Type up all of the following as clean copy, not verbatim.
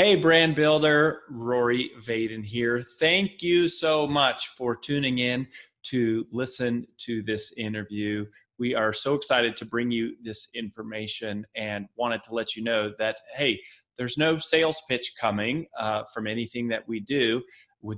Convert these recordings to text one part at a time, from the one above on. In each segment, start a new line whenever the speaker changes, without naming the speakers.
Hey, brand builder, Rory Vaden here. Thank you so much for tuning in to listen to this interview. We are so excited to bring you this information and wanted to let you know that, hey, there's no sales pitch coming from anything that we do.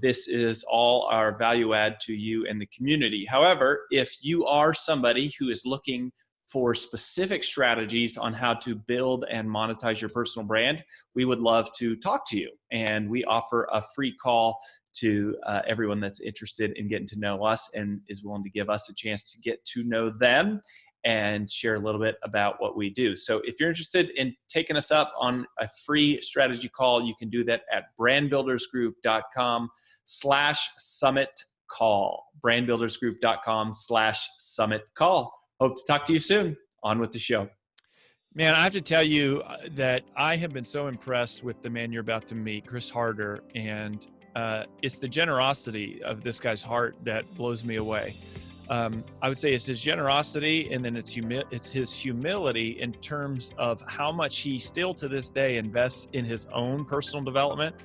This is all our value add to you and the community. However, if you are somebody who is looking for specific strategies on how to build and monetize your personal brand, we would love to talk to you. And we offer a free call to everyone that's interested in getting to know us and is willing to give us a chance to get to know them and share a little bit about what we do. So if you're interested in taking us up on a free strategy call, you can do that at brandbuildersgroup.com/summit call. brandbuildersgroup.com/summit call. Hope to talk to you soon. On with the show.
Man, I have to tell you that I have been so impressed with the man you're about to meet, Chris Harder, and it's the generosity of this guy's heart that blows me away. I would say it's his generosity, and then it's his humility in terms of how much he still to this day invests in his own personal development.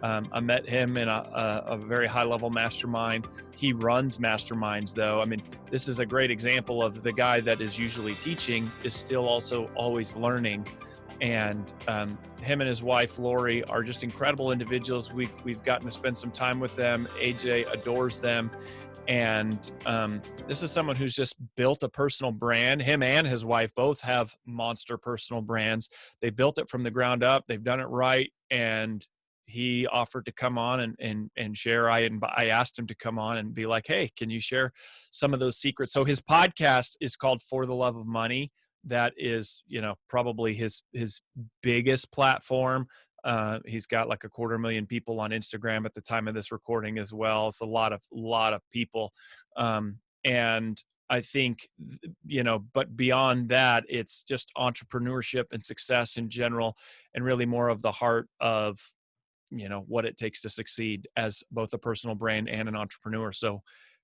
I met him in a very high-level mastermind. He runs masterminds, though. I mean, this is a great example of the guy that is usually teaching is still also always learning. And him and his wife, Lori, are just incredible individuals. We've gotten to spend some time with them. AJ adores them. And this is someone who's just built a personal brand. Him and his wife both have monster personal brands. They built it from the ground up. They've done it right. And he offered to come on and share. I asked him to come on and be like, hey, can you share some of those secrets? So his podcast is called For the Love of Money. That is, probably his biggest platform. He's got like 250,000 people on Instagram at the time of this recording as well. It's a lot of people. And I think, but beyond that, it's just entrepreneurship and success in general, and really more of the heart of, what it takes to succeed as both a personal brand and an entrepreneur. So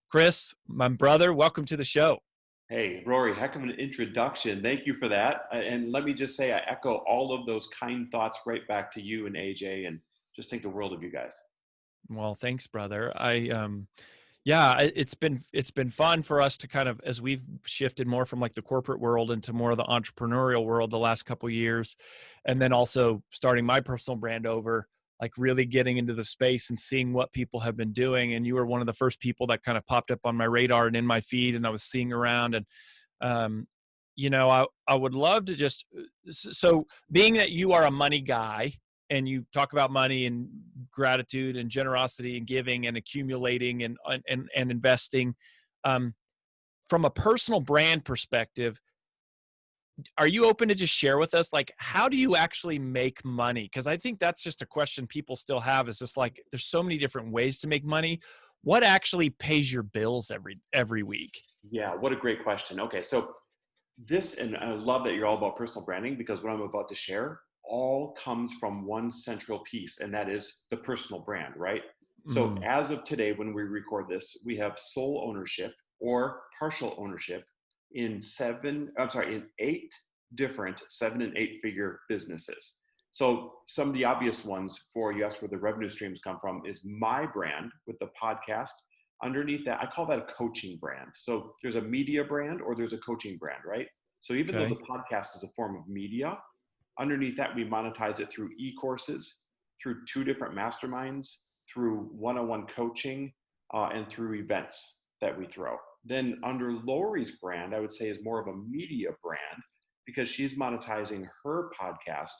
Chris, my brother, welcome to the show.
Hey, Rory, heck of an introduction. Thank you for that. And let me just say, I echo all of those kind thoughts right back to you and AJ, and just think the world of you guys.
Well, thanks, brother. It's been fun for us to kind of, as we've shifted more from like the corporate world into more of the entrepreneurial world the last couple of years, and then also starting my personal brand over, like really getting into the space and seeing what people have been doing. And you were one of the first people that kind of popped up on my radar and in my feed, and I was seeing around. And, I would love to just, so being that you are a money guy and you talk about money and gratitude and generosity and giving and accumulating and investing, from a personal brand perspective, are you open to just share with us, like, how do you actually make money? Because I think that's just a question people still have, is just like, there's so many different ways to make money. What actually pays your bills every week?
Yeah, what a great question. Okay, so and I love that you're all about personal branding, because what I'm about to share all comes from one central piece, and that is the personal brand, right? So as of today, when we record this, we have sole ownership or partial ownership in 8 different 7 and 8 figure businesses. So some of the obvious ones for you, ask where the revenue streams come from, is my brand with the podcast. Underneath that, I call that a coaching brand. So there's a media brand or there's a coaching brand, right? So even though the podcast is a form of media, underneath that, we monetize it through e-courses, through 2 different masterminds, through one-on-one coaching, and through events that we throw. Then under Lori's brand, I would say, is more of a media brand, because she's monetizing her podcast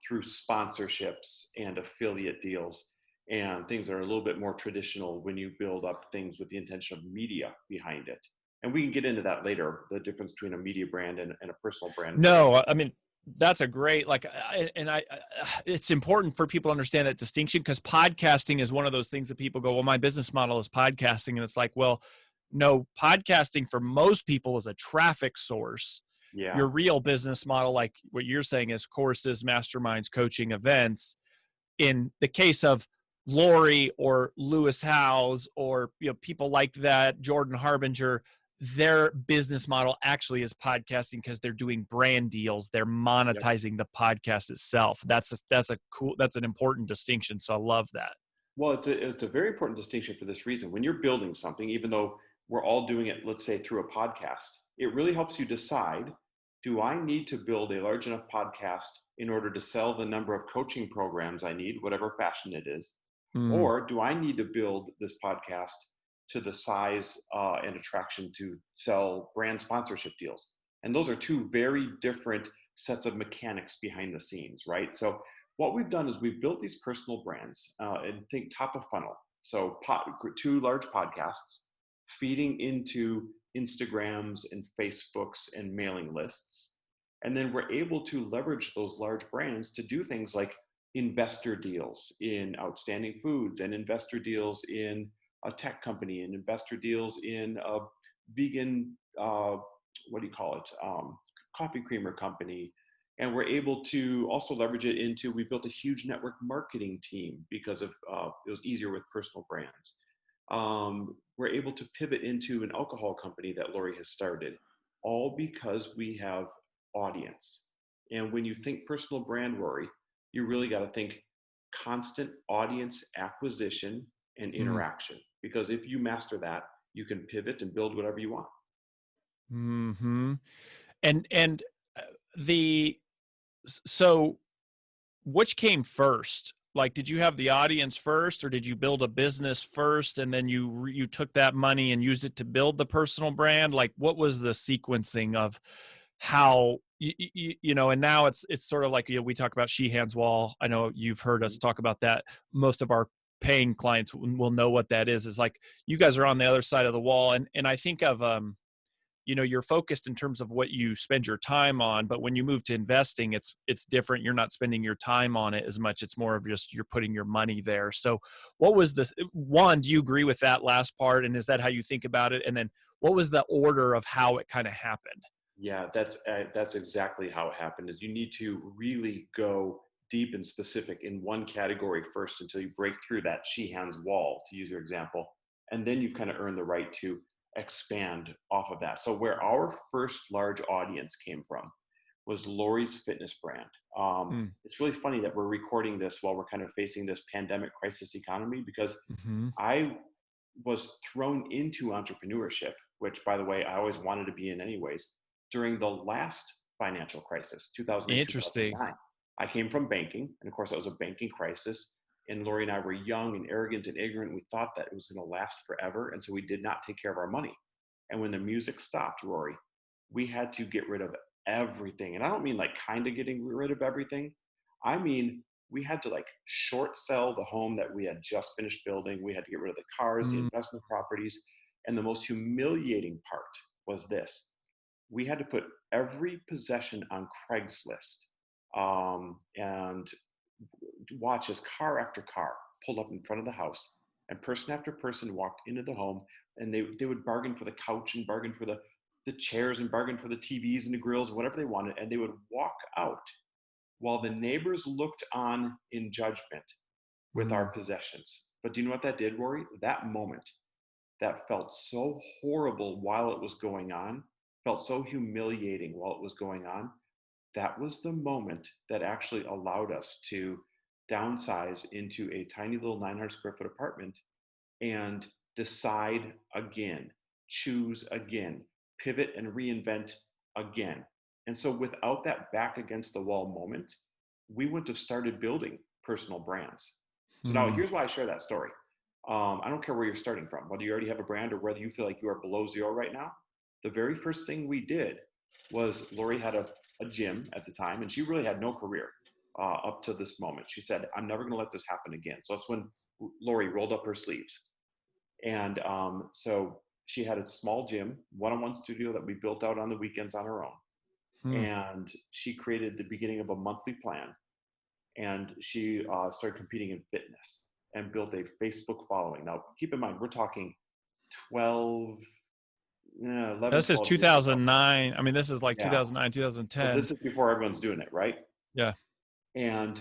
through sponsorships and affiliate deals and things that are a little bit more traditional when you build up things with the intention of media behind it. And we can get into that later, the difference between a media brand and a personal brand.
No, I mean, that's a great, it's important for people to understand that distinction, because podcasting is one of those things that people go, well, my business model is podcasting. And it's like, well, no, podcasting for most people is a traffic source.
Yeah.
Your real business model, like what you're saying, is courses, masterminds, coaching, events. In the case of Lori or Lewis Howes or people like that, Jordan Harbinger, their business model actually is podcasting because they're doing brand deals. They're
Yep.
monetizing the podcast itself. That's an important distinction. So I love that.
Well, it's a very important distinction for this reason. When you're building something, even though we're all doing it, let's say through a podcast, it really helps you decide, do I need to build a large enough podcast in order to sell the number of coaching programs I need, whatever fashion it is?
Mm,
Or do I need to build this podcast to the size and attraction to sell brand sponsorship deals? And those are two very different sets of mechanics behind the scenes, right? So what we've done is we've built these personal brands and think top of funnel. So two large podcasts feeding into Instagrams and Facebooks and mailing lists. And then we're able to leverage those large brands to do things like investor deals in outstanding foods, and investor deals in a tech company, and investor deals in a vegan, what do you call it, coffee creamer company. And we're able to also leverage it into, we built a huge network marketing team because of it was easier with personal brands. We're able to pivot into an alcohol company that Lori has started, all because we have audience. And when you think personal brand, Rory, you really got to think constant audience acquisition and
mm,
interaction. Because if you master that, you can pivot and build whatever you want.
hmm and the so which came first? Like, did you have the audience first, or did you build a business first, and then you took that money and used it to build the personal brand? Like, what was the sequencing of how and now it's sort of like, we talk about Sheehan's wall. I know you've heard us talk about that. Most of our paying clients will know what that is. Is like, you guys are on the other side of the wall, and I think of you're focused in terms of what you spend your time on, but when you move to investing, it's different. You're not spending your time on it as much. It's more of just, you're putting your money there. So what was this one? Do you agree with that last part? And is that how you think about it? And then what was the order of how it kind of happened?
Yeah, that's exactly how it happened. Is you need to really go deep and specific in one category first until you break through that Sheehan's wall, to use your example, and then you kind of earn the right to expand off of that. So where our first large audience came from was Lori's fitness brand.
Mm.
It's really funny that we're recording this while we're kind of facing this pandemic crisis economy, because
Mm-hmm.
I was thrown into entrepreneurship, which, by the way, I always wanted to be in anyways, during the last financial crisis, 2008,
Interesting.
2009. I came from banking, and of course, it was a banking crisis. And Lori and I were young and arrogant and ignorant. We thought that it was going to last forever. And so we did not take care of our money. And when the music stopped, Rory, we had to get rid of everything. And I don't mean like kind of getting rid of everything. I mean, we had to like short sell the home that we had just finished building. We had to get rid of the cars, the
Mm.
investment properties. And the most humiliating part was this: we had to put every possession on Craigslist, and watch as car after car pulled up in front of the house, and person after person walked into the home, and they would bargain for the couch and bargain for the chairs and bargain for the TVs and the grills, whatever they wanted, and they would walk out while the neighbors looked on in judgment with our
Mm.
possessions. But do you know what that did, Rory? That moment that felt so horrible while it was going on, felt so humiliating while it was going on, that was the moment that actually allowed us to downsize into a tiny little 900 square foot apartment and decide again, choose again, pivot and reinvent again. And so without that back against the wall moment, we wouldn't have started building personal brands. So now
Mm.
here's why I share that story. I don't care where you're starting from, whether you already have a brand or whether you feel like you are below zero right now. The very first thing we did was Lori had a gym at the time, and she really had no career up to this moment. She said, I'm never going to let this happen again. So that's when Lori rolled up her sleeves. And so she had a small gym, one-on-one studio that we built out on the weekends on her own.
Mm.
And she created the beginning of a monthly plan. And she started competing in fitness and built a Facebook following. Now, keep in mind, we're talking 12, 11,
This is
12 years ago.
2009. I mean, this is like
Yeah.
2009,
So
2010.
this is before everyone's doing it, right?
Yeah.
And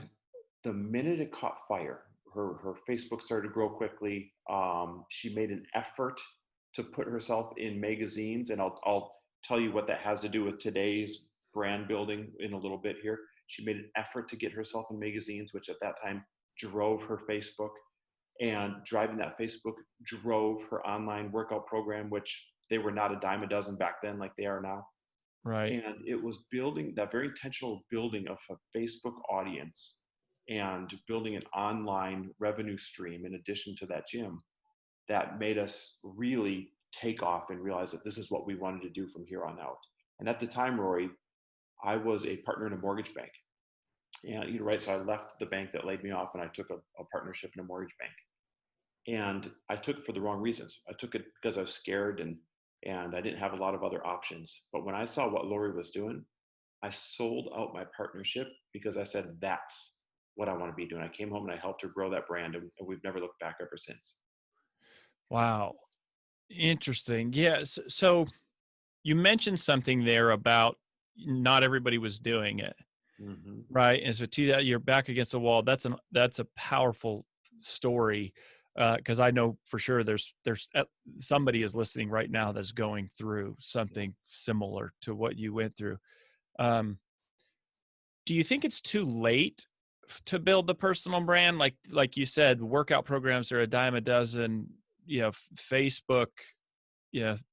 the minute it caught fire, her Facebook started to grow quickly. She made an effort to put herself in magazines, and I'll tell you what that has to do with today's brand building in a little bit here. She made an effort to get herself in magazines, which at that time drove her Facebook, and driving that Facebook drove her online workout program, which they were not a dime a dozen back then like they are now.
Right.
And it was building that very intentional building of a Facebook audience and building an online revenue stream in addition to that gym that made us really take off and realize that this is what we wanted to do from here on out. And at the time, Rory, I was a partner in a mortgage bank. And you're right, so I left the bank that laid me off and I took a partnership in a mortgage bank. And I took it for the wrong reasons. I took it because I was scared and I didn't have a lot of other options. But when I saw what Lori was doing, I sold out my partnership because I said, that's what I want to be doing. I came home and I helped her grow that brand, and we've never looked back ever since.
Wow. Interesting. Yes. So you mentioned something there about not everybody was doing it.
Mm-hmm.
Right. And so to that, you're back against the wall. That's a powerful story. Cause I know for sure there's somebody is listening right now that's going through something similar to what you went through. Do you think it's too late to build the personal brand? Like you said, workout programs are a dime a dozen, Facebook,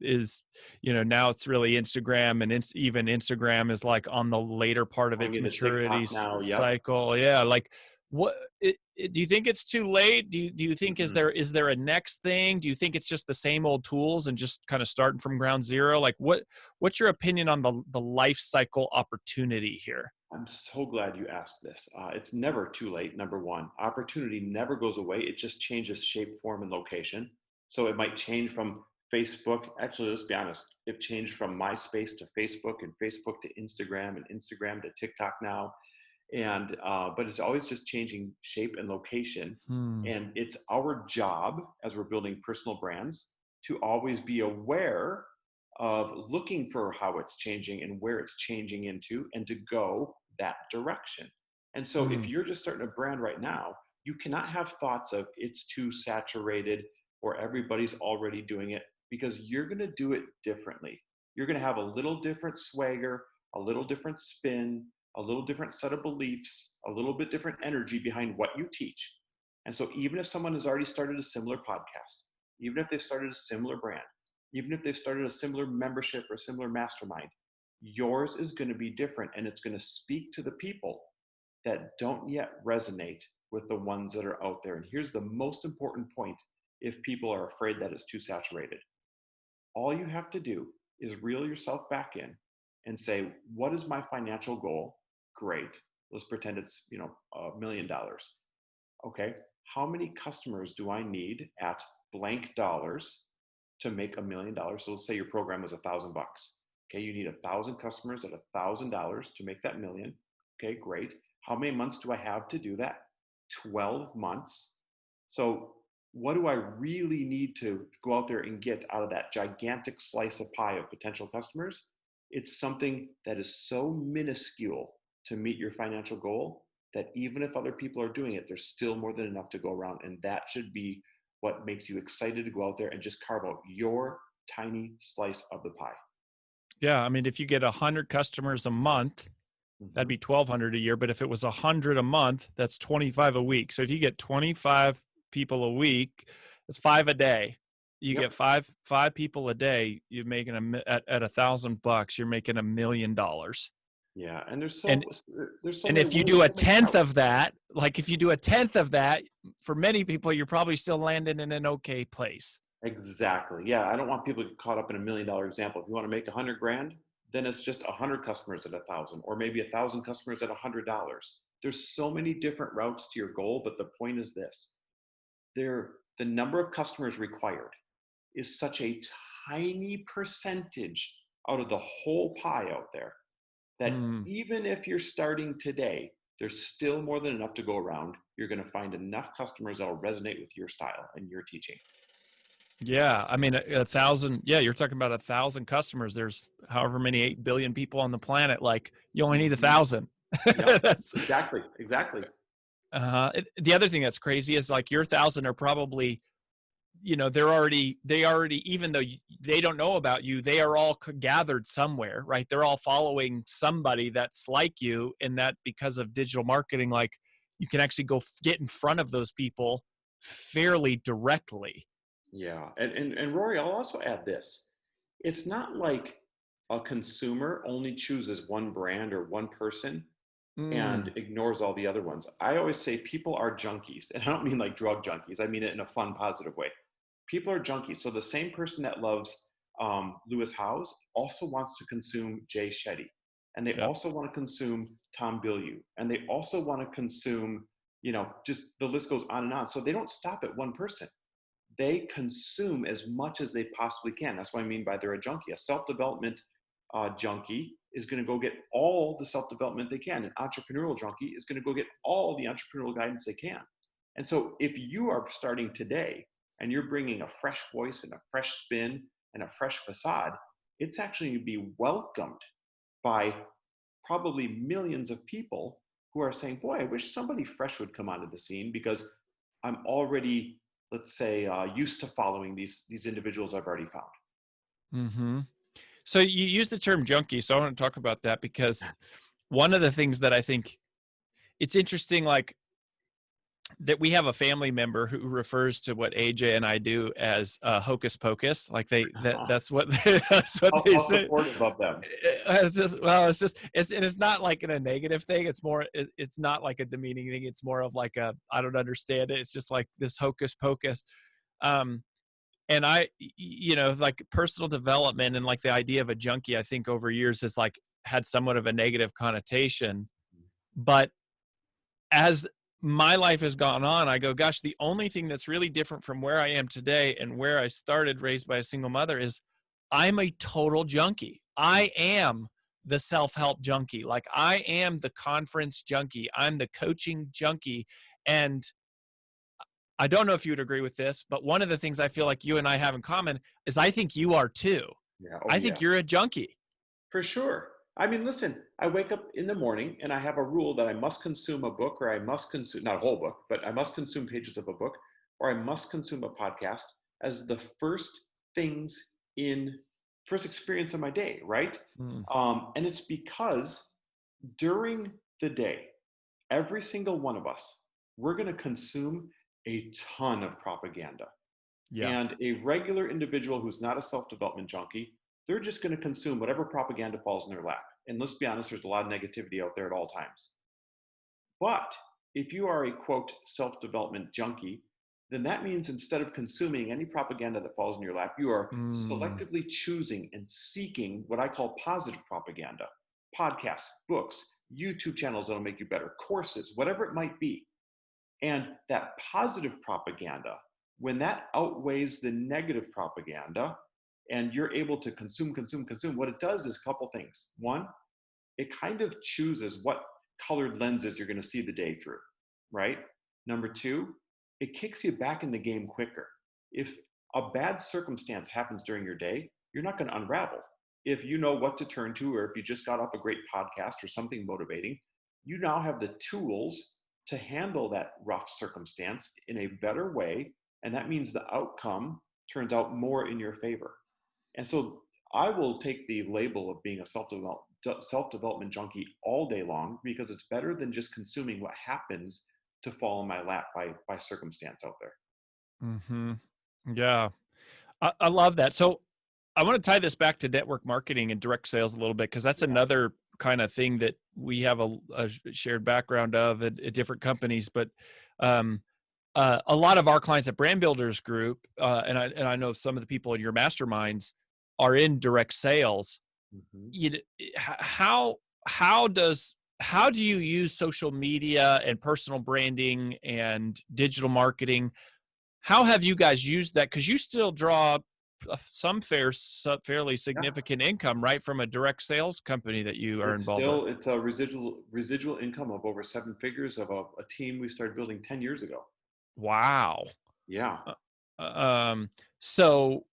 is, now it's really Instagram, and even Instagram is like on the later part of its maturity cycle. Yeah. Like do you think it's too late? Do you think,
Mm-hmm.
is there a next thing? Do you think it's just the same old tools and just kind of starting from ground zero? Like what's your opinion on the life cycle opportunity here?
I'm so glad you asked this. It's never too late, number one. Opportunity never goes away. It just changes shape, form, and location. So it might change from Facebook. Actually, let's be honest. It changed from MySpace to Facebook, and Facebook to Instagram, and Instagram to TikTok now. And but it's always just changing shape and location. And it's our job as we're building personal brands to always be aware of looking for how it's changing and where it's changing into, and to go that direction. And so if you're just starting a brand right now, you cannot have thoughts of it's too saturated or everybody's already doing it, because you're going to do it differently. You're going to have a little different swagger, a little different spin, a little different set of beliefs, a little bit different energy behind what you teach. And so even if someone has already started a similar podcast, even if they've started a similar brand, even if they've started a similar membership or similar mastermind, yours is going to be different, and it's going to speak to the people that don't yet resonate with the ones that are out there. And here's the most important point: if people are afraid that it's too saturated, all you have to do is reel yourself back in and say, what is my financial goal? Great. Let's pretend it's, $1 million. Okay. How many customers do I need at blank dollars to make $1 million? So let's say your program is $1,000. Okay. You need 1,000 customers at $1,000 to make that million. Okay, great. How many months do I have to do that? 12 months. So what do I really need to go out there and get out of that gigantic slice of pie of potential customers? It's something that is so minuscule to meet your financial goal that even if other people are doing it, there's still more than enough to go around. And that should be what makes you excited to go out there and just carve out your tiny slice of the pie.
Yeah. I mean, if you get 100 customers a month, that'd be 1,200 a year. But if it was 100 a month, that's 25 a week. So if you get 25 people a week, that's 5 a day. You get five people a day, you're making at $1,000, you're making $1 million.
Yeah, and there's so
and
many
if you do a tenth of that, for many people, you're probably still landing in an okay place.
Exactly. Yeah, I don't want people to get caught up in $1 million example. If you want to make 100 grand, then it's just 100 customers at 1,000, or maybe 1,000 customers at $100. There's so many different routes to your goal, but the point is this: the number of customers required is such a tiny percentage out of the whole pie out there that even if you're starting today, there's still more than enough to go around. You're going to find enough customers that will resonate with your style and your teaching.
Yeah. I mean, 1,000. Yeah. You're talking about 1,000 customers. There's however many 8 billion people on the planet. Like, you only need 1,000.
Yep. Exactly.
The other thing that's crazy is, like, your 1,000 are probably they already, even though they don't know about you, they are all gathered somewhere, right? They're all following somebody that's like you, and that because of digital marketing, like you can actually go get in front of those people fairly directly.
Yeah. And Rory, I'll also add this. It's not like a consumer only chooses one brand or one person and ignores all the other ones. I always say people are junkies. And I don't mean like drug junkies. I mean it in a fun, positive way. People are junkies. So the same person that loves Lewis Howes also wants to consume Jay Shetty. And they
Yep.
also want to consume Tom Bilyeu. And they also want to consume, just the list goes on and on. So they don't stop at one person. They consume as much as they possibly can. That's what I mean by they're a junkie. A self-development junkie is going to go get all the self-development they can. An entrepreneurial junkie is going to go get all the entrepreneurial guidance they can. And so if you are starting today and you're bringing a fresh voice and a fresh spin and a fresh facade, it's actually going to be welcomed by probably millions of people who are saying, boy, I wish somebody fresh would come onto the scene because I'm already, let's say, used to following these individuals I've already found.
Mm-hmm. So you use the term junkie. So I want to talk about that because one of the things that I think it's interesting, like that we have a family member who refers to what AJ and I do as hocus pocus. Like that's what that's what they
How
say.
supportive of them.
It's not like in a negative thing. It's more, it's not like a demeaning thing. It's more of like I don't understand it. It's just like this hocus pocus. And I, like personal development and like the idea of a junkie, I think over years has like had somewhat of a negative connotation. But as my life has gone on, I go, gosh, the only thing that's really different from where I am today and where I started raised by a single mother is I'm a total junkie. I am the self-help junkie. Like I am the conference junkie. I'm the coaching junkie. And I don't know if you would agree with this, but one of the things I feel like you and I have in common is I think you are too.
Yeah.
I think you're a junkie.
For sure. I mean, listen, I wake up in the morning and I have a rule that I must consume a book, or I must consume, not a whole book, but I must consume pages of a book, or I must consume a podcast as the first experience of my day, right? And it's because during the day, every single one of us, we're going to consume a ton of propaganda.
Yeah.
And a regular individual who's not a self-development junkie, they're just going to consume whatever propaganda falls in their lap. And let's be honest, there's a lot of negativity out there at all times. But if you are a quote self-development junkie, then that means instead of consuming any propaganda that falls in your lap, you are selectively choosing and seeking what I call positive propaganda. Podcasts, books, YouTube channels that'll make you better, courses, whatever it might be. And that positive propaganda, when that outweighs the negative propaganda, and you're able to consume, what it does is a couple things. One, it kind of chooses what colored lenses you're going to see the day through, right? Number two, it kicks you back in the game quicker. If a bad circumstance happens during your day, you're not going to unravel. If you know what to turn to, or if you just got off a great podcast or something motivating, you now have the tools to handle that rough circumstance in a better way. And that means the outcome turns out more in your favor. And so I will take the label of being a self-development junkie all day long, because it's better than just consuming what happens to fall in my lap by circumstance out there.
Mm-hmm. Yeah. I love that. So I want to tie this back to network marketing and direct sales a little bit, because that's another kind of thing that we have a shared background of at different companies. But a lot of our clients at Brand Builders Group, and I know some of the people in your masterminds are in direct sales. How do you use social media and personal branding and digital marketing? How have you guys used that? Because you still draw some fairly significant income, right, from a direct sales company that you are involved with.
It's a residual income of over 7 figures of a team we started building 10 years ago.
Wow.
Yeah.
So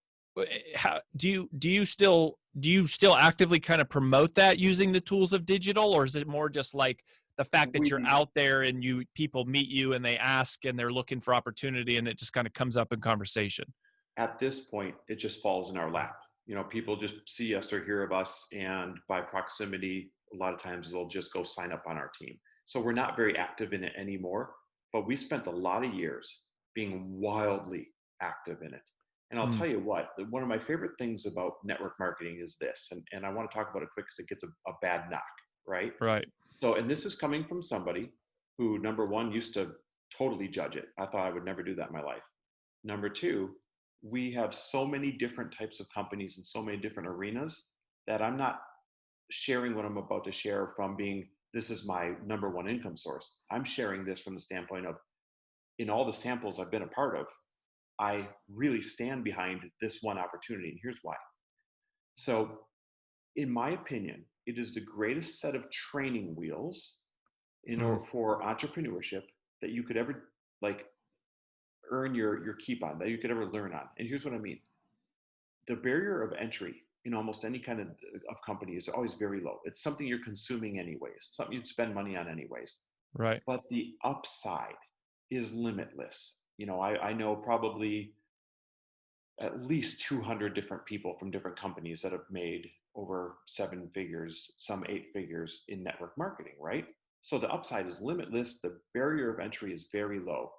how do you still actively kind of promote that using the tools of digital, or is it more just like the fact that you're
We
out there and people meet you and they ask and they're looking for opportunity and it just kind of comes up in conversation.
At this point, it just falls in our lap. People just see us or hear of us, and by proximity, a lot of times they'll just go sign up on our team. So we're not very active in it anymore, but we spent a lot of years being wildly active in it. And I'll tell you what, one of my favorite things about network marketing is this, and I want to talk about it quick because it gets a bad knock, right?
Right.
So, and this is coming from somebody who, number one, used to totally judge it. I thought I would never do that in my life. Number two, we have so many different types of companies and so many different arenas that I'm not sharing what I'm about to share from being, this is my number one income source. I'm sharing this from the standpoint of, in all the samples I've been a part of, I really stand behind this one opportunity. And here's why. So, in my opinion, it is the greatest set of training wheels in order for entrepreneurship that you could ever earn your keep on, that you could ever learn on. And here's what I mean. The barrier of entry in almost any kind of company is always very low. It's something you're consuming anyways, something you'd spend money on anyways.
Right.
But the upside is limitless. I know probably at least 200 different people from different companies that have made over 7 figures, some 8 figures in network marketing, right? So the upside is limitless. The barrier of entry is very low.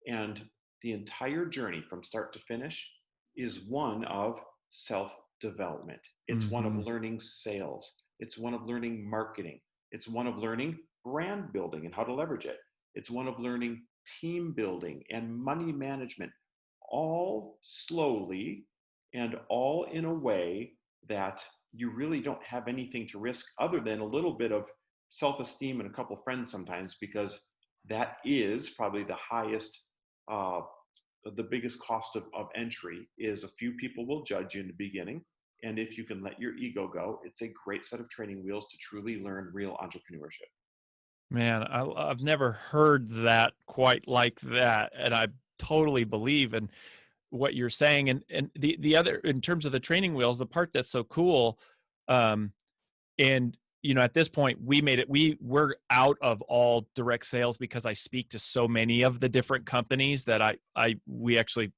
And the entire journey from start to finish is one of self-development. It's one of learning sales. It's one of learning marketing. It's one of learning brand building and how to leverage it. It's one of learning team building and money management, all slowly and all in a way that you really don't have anything to risk other than a little bit of self-esteem and a couple friends sometimes, because that is probably the highest, the biggest cost of entry is a few people will judge you in the beginning. And if you can let your ego go, it's a great set of training wheels to truly learn real entrepreneurship.
Man, I've never heard that quite like that. And I totally believe in what you're saying. And the other, in terms of the training wheels, the part that's so cool, and at this point we're out of all direct sales because I speak to so many of the different companies that we actually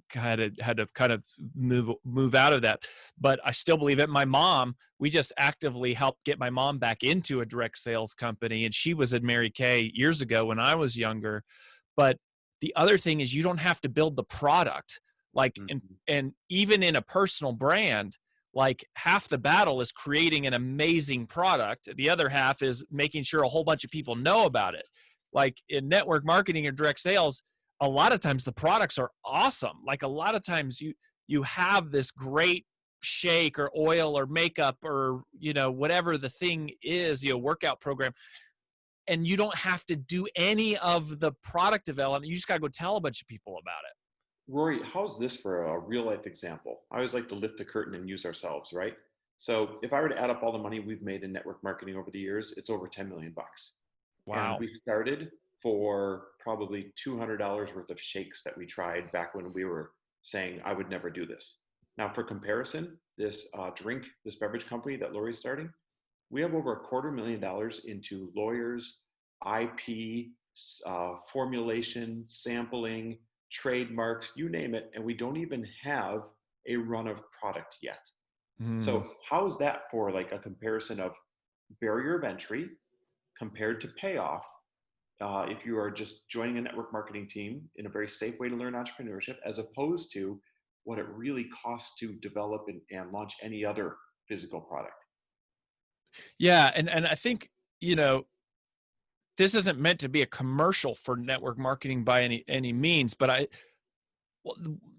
had to move out of that. But I still believe it. My mom, we just actively helped get my mom back into a direct sales company, and she was at Mary Kay years ago when I was younger. But the other thing is, you don't have to build the product. And even in a personal brand, half the battle is creating an amazing product. The other half is making sure a whole bunch of people know about it. Like in network marketing or direct sales, a lot of times the products are awesome. Like a lot of times you have this great shake or oil or makeup or, whatever the thing is, workout program. And you don't have to do any of the product development. You just got to go tell a bunch of people about it.
Rory, how's this for a real life example? I always like to lift the curtain and use ourselves, right? So if I were to add up all the money we've made in network marketing over the years, it's over 10 million bucks.
Wow.
And we started for probably $200 worth of shakes that we tried back when we were saying, I would never do this. Now, for comparison, this beverage company that Lori's starting, we have over $250,000 into lawyers, IP, formulation, sampling, trademarks, you name it, and we don't even have a run of product yet. So how is that for a comparison of barrier of entry compared to payoff? If you are just joining a network marketing team in a very safe way to learn entrepreneurship, as opposed to what it really costs to develop and launch any other physical product.
Yeah. And I think, this isn't meant to be a commercial for network marketing by any means, but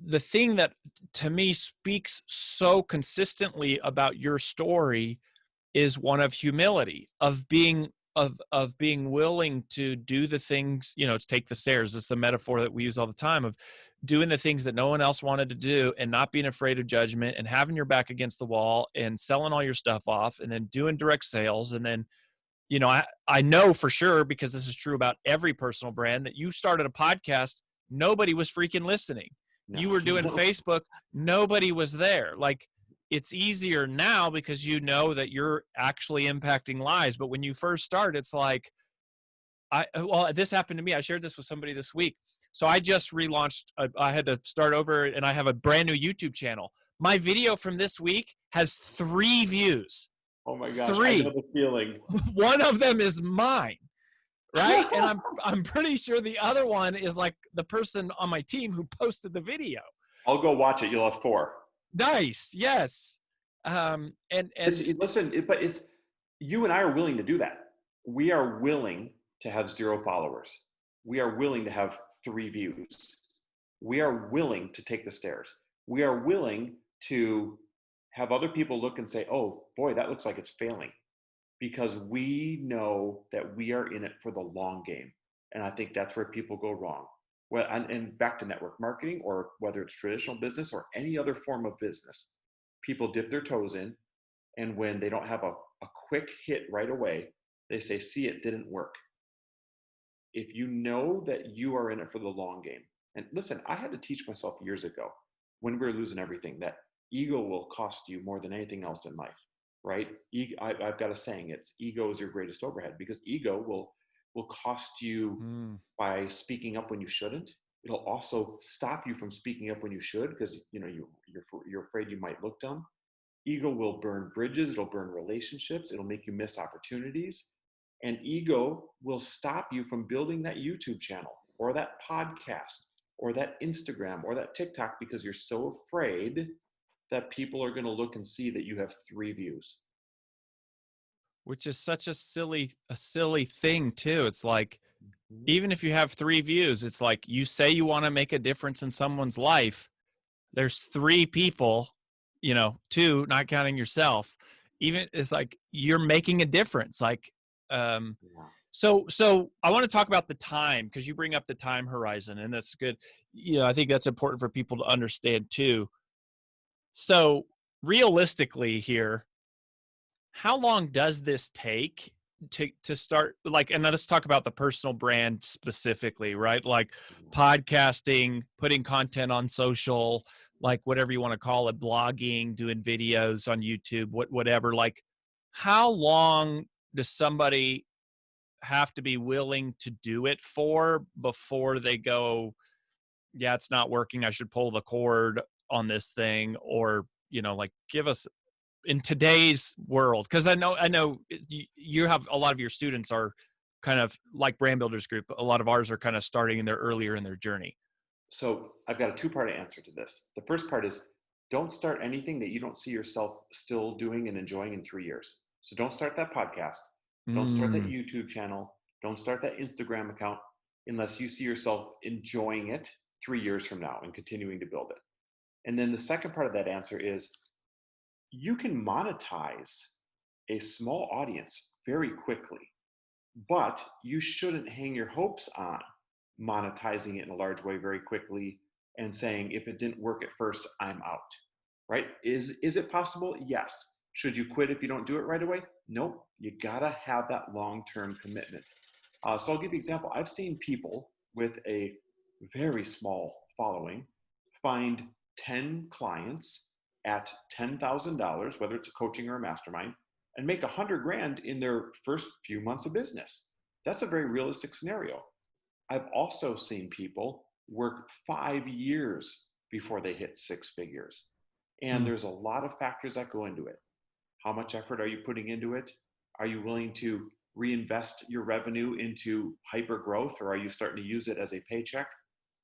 the thing that to me speaks so consistently about your story is one of humility, of being willing to do the things, to take the stairs. It's the metaphor that we use all the time, of doing the things that no one else wanted to do and not being afraid of judgment and having your back against the wall and selling all your stuff off and then doing direct sales. And then, I know for sure, because this is true about every personal brand, that you started a podcast, nobody was freaking listening. No. You were doing Facebook, nobody was there. It's easier now because you know that you're actually impacting lives. But when you first start, it's like, well, this happened to me. I shared this with somebody this week. So I just relaunched. I had to start over, and I have a brand new YouTube channel. My video from this week has 3 views.
Oh my gosh, I know
3.
the feeling.
One of them is mine, right? And I'm pretty sure the other one is like the person on my team who posted the video.
I'll go watch it. You'll have 4.
Nice, yes. And
Listen, but it's you and I are willing to do that. We are willing to have 0 followers. We are willing to have 3 views. We are willing to take the stairs. We are willing to have other people look and say, oh boy, that looks like it's failing, because we know that we are in it for the long game. And I think that's where people go wrong. Well, and back to network marketing, or whether it's traditional business or any other form of business, people dip their toes in, and when they don't have a quick hit right away, they say, see, it didn't work. If you know that you are in it for the long game, and listen, I had to teach myself years ago, when we were losing everything, that ego will cost you more than anything else in life, right? I've got a saying, it's ego is your greatest overhead, because ego will cost you by speaking up when you shouldn't. It'll also stop you from speaking up when you should, because you're afraid you might look dumb. Ego will burn bridges, it'll burn relationships, it'll make you miss opportunities. And ego will stop you from building that YouTube channel or that podcast or that Instagram or that TikTok, because you're so afraid that people are going to look and see that you have 3 views.
which is such a silly thing too. It's like, even if you have 3 views, it's like, you say you want to make a difference in someone's life. There's 3 people, 2, not counting yourself. Even it's like you're making a difference. Like, so I want to talk about the time, because you bring up the time horizon, and that's good. I think that's important for people to understand too. So realistically here, how long does this take to start, like, and let's talk about the personal brand specifically, right? Like podcasting, putting content on social, like whatever you want to call it, blogging, doing videos on YouTube, whatever. Like, how long does somebody have to be willing to do it for before they go, yeah, it's not working, I should pull the cord on this thing? Or, like, give us, in today's world, because I know you have a lot of your students are kind of like Brand Builders Group. A lot of ours are kind of starting earlier in their journey.
So I've got a 2-part answer to this. The first part is, don't start anything that you don't see yourself still doing and enjoying in 3 years. So don't start that podcast. Don't start that YouTube channel. Don't start that Instagram account unless you see yourself enjoying it 3 years from now and continuing to build it. And then the second part of that answer is, you can monetize a small audience very quickly, but you shouldn't hang your hopes on monetizing it in a large way very quickly and saying, if it didn't work at first, I'm out, right? Is it possible? Yes. Should you quit if you don't do it right away? Nope. You gotta have that long-term commitment. So I'll give you an example. I've seen people with a very small following find 10 clients at $10,000, whether it's a coaching or a mastermind, and make $100,000 in their first few months of business. That's a very realistic scenario. I've also seen people work 5 years before they hit 6 figures. And there's a lot of factors that go into it. How much effort are you putting into it? Are you willing to reinvest your revenue into hyper growth, or are you starting to use it as a paycheck?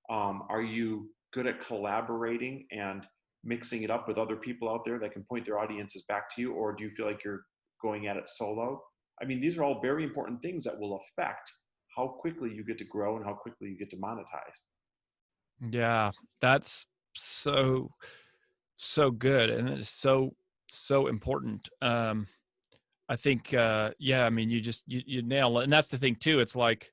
Are you good at collaborating and mixing it up with other people out there that can point their audiences back to you, or do you feel like you're going at it solo? I mean, these are all very important things that will affect how quickly you get to grow and how quickly you get to monetize.
Yeah, that's so good, and it's so important. I think, yeah, I mean, you nail it, and that's the thing too. It's like,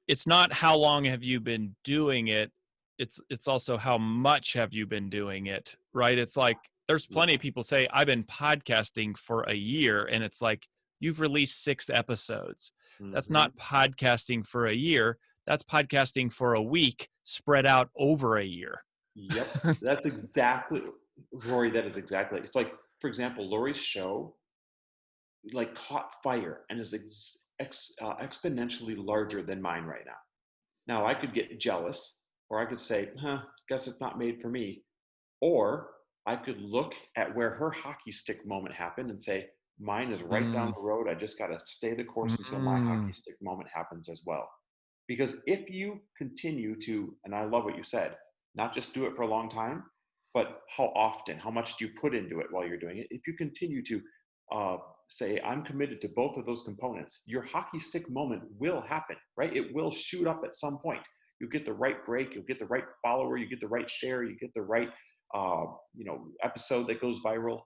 it's not how long have you been doing it. It's also how much have you been doing it, right? It's like, there's plenty of people say, I've been podcasting for a year, and it's like, you've released 6 episodes. That's not podcasting for a year. That's podcasting for a week spread out over a year.
Yep. That's exactly, Rory, that is exactly. It's like, for example, Lori's show like caught fire and is exponentially larger than mine right now. Now I could get jealous, or I could say, guess it's not made for me. Or I could look at where her hockey stick moment happened and say, mine is right down
Mm,
the road. I just got to stay the course until my
mm.
hockey stick moment happens as well. Because if you continue to, and I love what you said, not just do it for a long time, but how often, how much do you put into it while you're doing it? If you continue to say, I'm committed to both of those components, your hockey stick moment will happen, right? It will shoot up at some point. You get the right break, you'll get the right follower, you get the right share, you get the right episode that goes viral.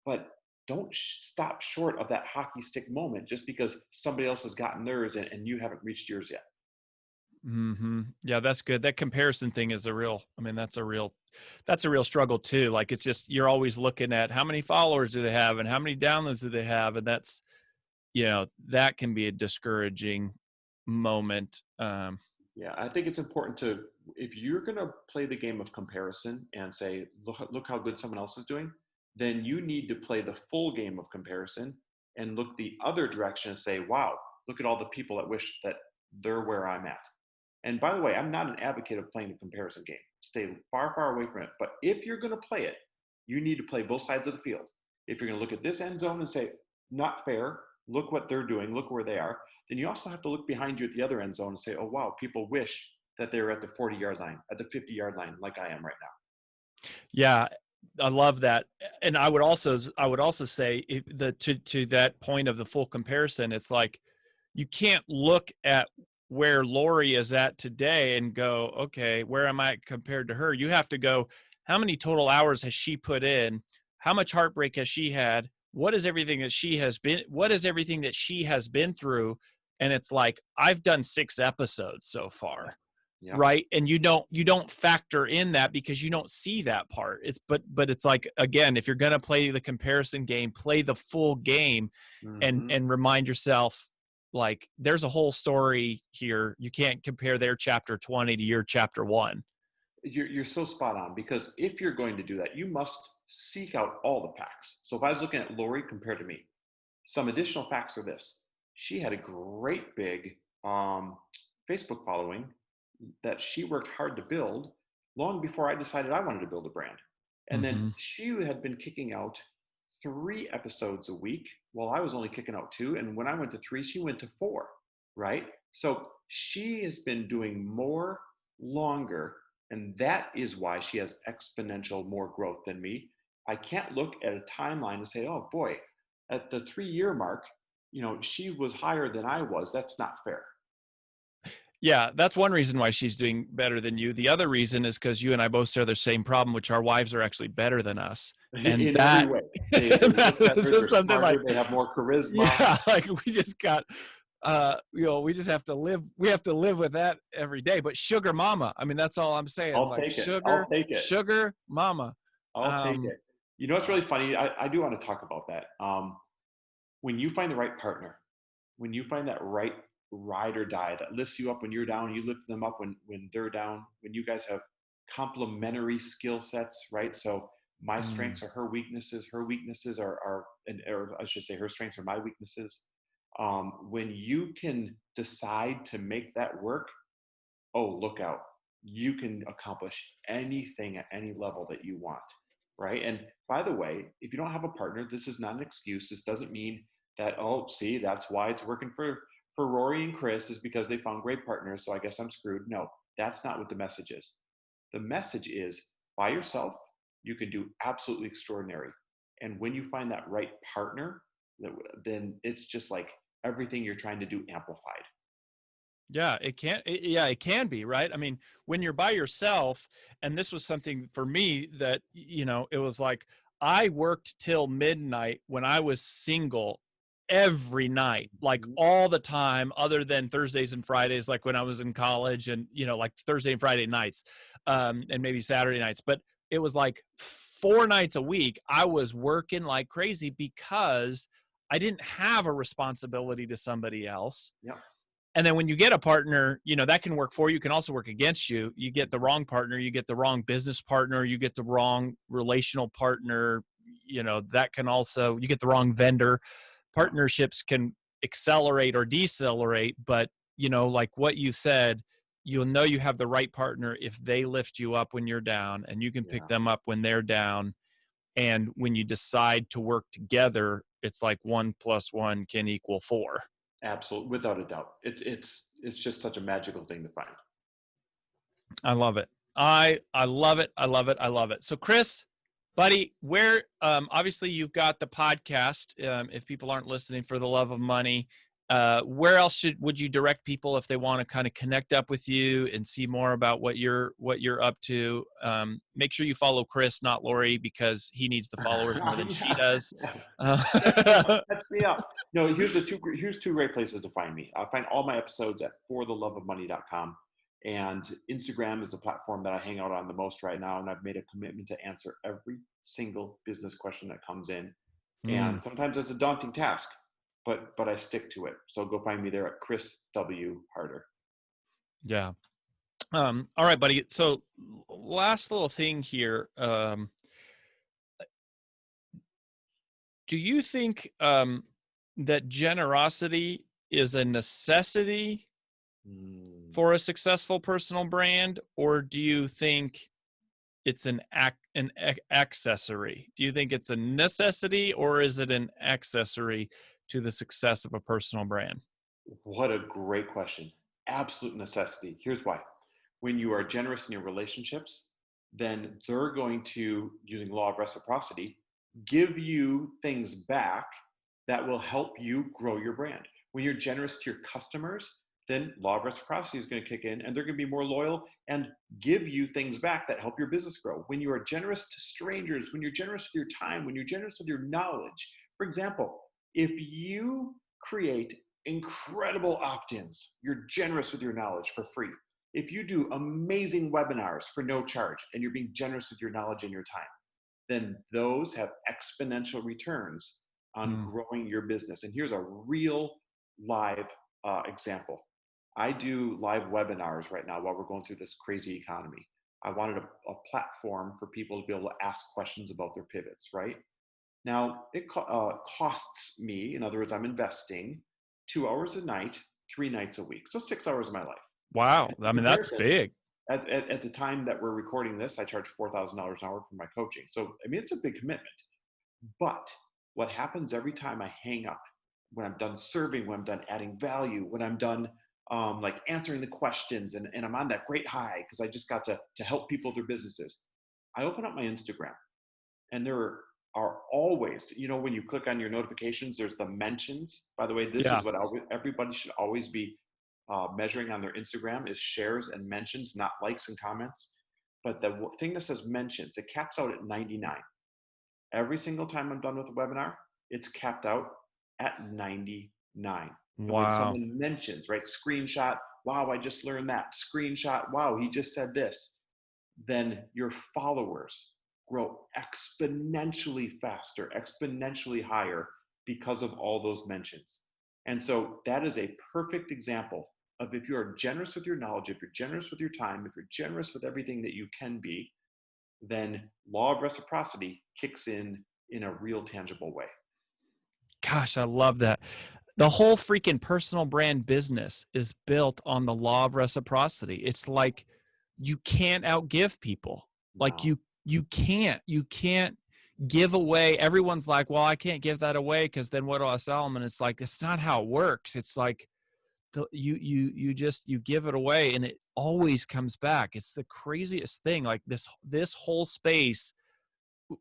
But don't stop short of that hockey stick moment just because somebody else has gotten theirs and you haven't reached yours yet.
Yeah, that's good. That comparison thing is I mean, that's a real struggle too. Like, it's just, you're always looking at how many followers do they have and how many downloads do they have. And that's, that can be a discouraging moment.
Yeah, I think it's important to, if you're going to play the game of comparison and say, look how good someone else is doing, then you need to play the full game of comparison and look the other direction and say, wow, look at all the people that wish that they're where I'm at. And by the way, I'm not an advocate of playing a comparison game. Stay far, far away from it. But if you're going to play it, you need to play both sides of the field. If you're going to look at this end zone and say, not fair, look what they're doing, look where they are, then you also have to look behind you at the other end zone and say, oh, wow, people wish that they were at the 40-yard line, at the 50-yard line, like I am right now.
Yeah, I love that. And I would also say, to that point of the full comparison, it's like, you can't look at where Lori is at today and go, okay, where am I compared to her? You have to go, how many total hours has she put in? How much heartbreak has she had? What is everything that she has been through? And it's like, I've done 6 episodes so far.
Yeah.
Right. And you don't factor in that because you don't see that part. But it's like, again, if you're going to play the comparison game, play the full game, and remind yourself, like, there's a whole story here. You can't compare their chapter 20 to your chapter 1.
You're so spot on, because if you're going to do that, you must seek out all the facts. So if I was looking at Lori compared to me, some additional facts are this: she had a great big Facebook following that she worked hard to build long before I decided I wanted to build a brand. And then she had been kicking out 3 episodes a week while I was only kicking out 2. And when I went to 3, she went to 4, right? So she has been doing more longer. And that is why she has exponential more growth than me. I can't look at a timeline and say, oh boy, at the 3-year mark, she was higher than I was. That's not fair.
Yeah, that's one reason why she's doing better than you. The other reason is because you and I both share the same problem, which our wives are actually better than us. And
in
that,
every way. They're
just something
smarter,
like,
they have more charisma.
yeah, like, we just got, we just have to live. We have to live with that every day. But sugar mama, I mean, that's all I'm saying.
I'll
Like,
take it.
sugar,
I'll take it.
sugar mama.
I'll take it. You know what's really funny? I do want to talk about that. When you find the right partner, when you find that right ride or die that lifts you up when you're down, you lift them up when they're down, when you guys have complementary skill sets, right? So my strengths are her weaknesses are or I should say her strengths are my weaknesses. When you can decide to make that work, oh, look out. You can accomplish anything at any level that you want, right? And by the way, if you don't have a partner, this is not an excuse. This doesn't mean that, oh, see, that's why it's working for Rory and Chris, is because they found great partners, so I guess I'm screwed. No, that's not what the message is. The message is, by yourself, you can do absolutely extraordinary. And when you find that right partner, then it's just like everything you're trying to do amplified.
Yeah, it can be, right? I mean, when you're by yourself, and this was something for me that, it was like, I worked till midnight when I was single every night, like all the time, other than Thursdays and Fridays, like when I was in college, and, like Thursday and Friday nights, and maybe Saturday nights. But it was like 4 nights a week, I was working like crazy because I didn't have a responsibility to somebody else.
Yeah.
And then when you get a partner, that can work for you, can also work against you. You get the wrong partner, you get the wrong business partner, you get the wrong relational partner, that can also, you get the wrong vendor. Partnerships can accelerate or decelerate, but like what you said, you'll know you have the right partner if they lift you up when you're down, and you can pick
Yeah,
them up when they're down. And when you decide to work together, it's like 1+1 can equal 4.
absolutely, without a doubt. It's just such a magical thing to find.
I love it. I love it. I love it. I love it. So Chris, buddy, where obviously you've got the podcast. If people aren't listening for the love of money, where else would you direct people if they want to kind of connect up with you and see more about what you're up to? Make sure you follow Chris, not Lori, because he needs the followers more than she does.
That's me up. No, here's two great places to find me. I'll find all my episodes at fortheloveofmoney.com. And Instagram is the platform that I hang out on the most right now. And I've made a commitment to answer every single business question that comes in. And sometimes it's a daunting task, but I stick to it. So go find me there at Chris W. Harder.
Yeah. All right, buddy. So last little thing here. Do you think that generosity is a necessity for a successful personal brand, or do you think it's an accessory? Do you think it's a necessity, or is it an accessory to the success of a personal brand?
What a great question. Absolute necessity. Here's why. When you are generous in your relationships, then they're going to, using law of reciprocity, give you things back that will help you grow your brand. When you're generous to your customers, then law of reciprocity is going to kick in, and they're going to be more loyal and give you things back that help your business grow. When you are generous to strangers, when you're generous with your time, when you're generous with your knowledge. For example, if you create incredible opt-ins, you're generous with your knowledge for free. If you do amazing webinars for no charge and you're being generous with your knowledge and your time, then those have exponential returns on growing your business. And here's a real live example. I do live webinars right now while we're going through this crazy economy. I wanted a platform for people to be able to ask questions about their pivots, right? Now, it costs me, in other words, I'm investing 2 hours a night, 3 nights a week. So 6 hours of my life.
Wow.
And
I mean, that's big.
At the time that we're recording this, I charge $4,000 an hour for my coaching. So, I mean, it's a big commitment. But what happens every time I hang up, when I'm done serving, when I'm done adding value, when I'm done like answering the questions, and I'm on that great high because I just got to help people with their businesses, I open up my Instagram, and there are always, when you click on your notifications, there's the mentions. By the way, this is what everybody should always be measuring on their Instagram is shares and mentions, not likes and comments. But the thing that says mentions, it caps out at 99. Every single time I'm done with a webinar, it's capped out at 99. And when
Wow.
someone mentions, right, screenshot, wow, I just learned that, screenshot, wow, he just said this, then your followers grow exponentially faster, exponentially higher because of all those mentions. And so that is a perfect example of, if you are generous with your knowledge, if you're generous with your time, if you're generous with everything that you can be, then law of reciprocity kicks in a real tangible way.
Gosh, I love that. The whole freaking personal brand business is built on the law of reciprocity. It's like you can't outgive people. Like
No.
you can't give away. Everyone's like, well, I can't give that away because then what do I sell them? And it's like, it's not how it works. It's like you give it away and it always comes back. It's the craziest thing. Like this whole space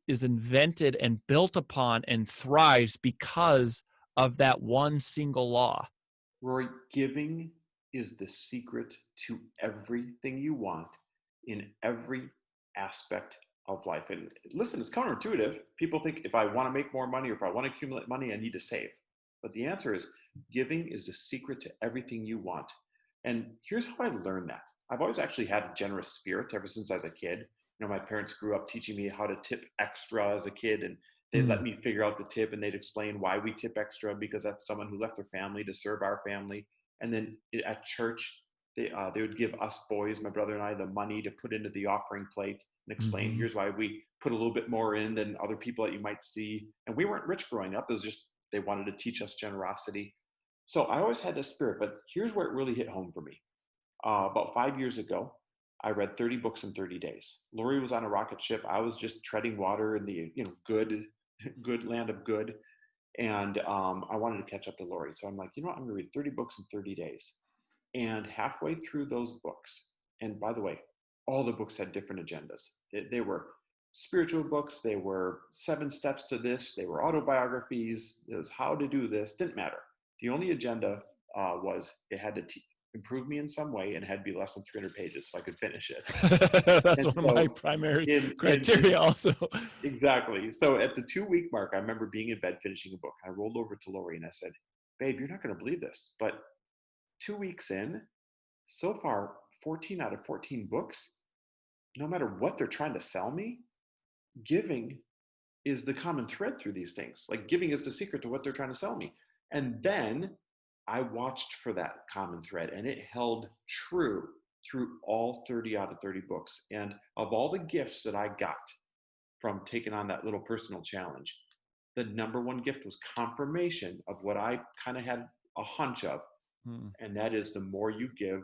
is invented and built upon and thrives because of that one single law.
Rory, giving is the secret to everything you want in every aspect of life. And listen, it's counterintuitive. People think if I want to make more money or if I want to accumulate money, I need to save. But the answer is giving is the secret to everything you want. And here's how I learned that. I've always actually had a generous spirit ever since I was a kid. My parents grew up teaching me how to tip extra as a kid, and they'd let me figure out the tip, and they'd explain why we tip extra, because that's someone who left their family to serve our family. And then at church, they would give us boys, my brother and I, the money to put into the offering plate and explain, here's why we put a little bit more in than other people that you might see. And we weren't rich growing up. It was just they wanted to teach us generosity. So I always had this spirit, but here's where it really hit home for me. About 5 years ago, I read 30 books in 30 days. Lori was on a rocket ship. I was just treading water in the good land of good. And I wanted to catch up to Lori. So I'm like, you know what? I'm going to read 30 books in 30 days. And halfway through those books, and by the way, all the books had different agendas. They were spiritual books. They were 7 steps to this. They were autobiographies. It was how to do this. Didn't matter. The only agenda was it had to improve me in some way, and it had to be less than 300 pages so I could finish it.
That's
And
one of my primary criteria also.
Exactly. So at the 2-week mark, I remember being in bed finishing a book. I rolled over to Lori and I said, babe, you're not going to believe this, but 2 weeks in, so far, 14 out of 14 books, no matter what they're trying to sell me, giving is the common thread through these things. Like giving is the secret to what they're trying to sell me. And then I watched for that common thread, and it held true through all 30 out of 30 books. And of all the gifts that I got from taking on that little personal challenge, the number one gift was confirmation of what I kind of had a hunch of. And that is, the more you give,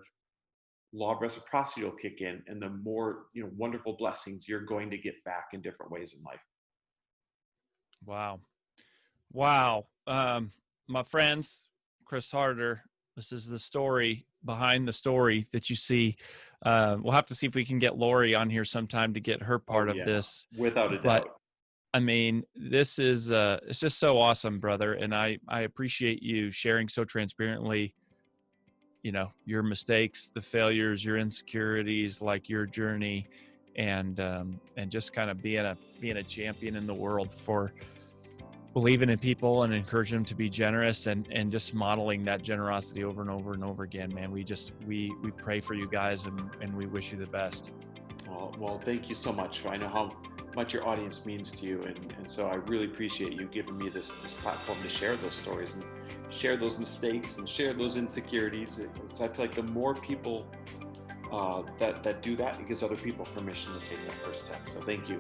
law of reciprocity will kick in, and the more wonderful blessings you're going to get back in different ways in life.
Wow. My friends, Chris Harder, this is the story behind the story that you see. We'll have to see if we can get Lori on here sometime to get her part of this.
Without a doubt.
I mean, this is it's just so awesome, brother. And I appreciate you sharing so transparently, your mistakes, the failures, your insecurities, like your journey, and just kind of being a champion in the world for believing in people and encouraging them to be generous, and just modeling that generosity over and over and over again, man. We pray for you guys, and we wish you the best.
Well, thank you so much. I know how much your audience means to you, and so I really appreciate you giving me this platform to share those stories and share those mistakes and share those insecurities. I feel like the more people that do that, it gives other people permission to take that first step. So thank you.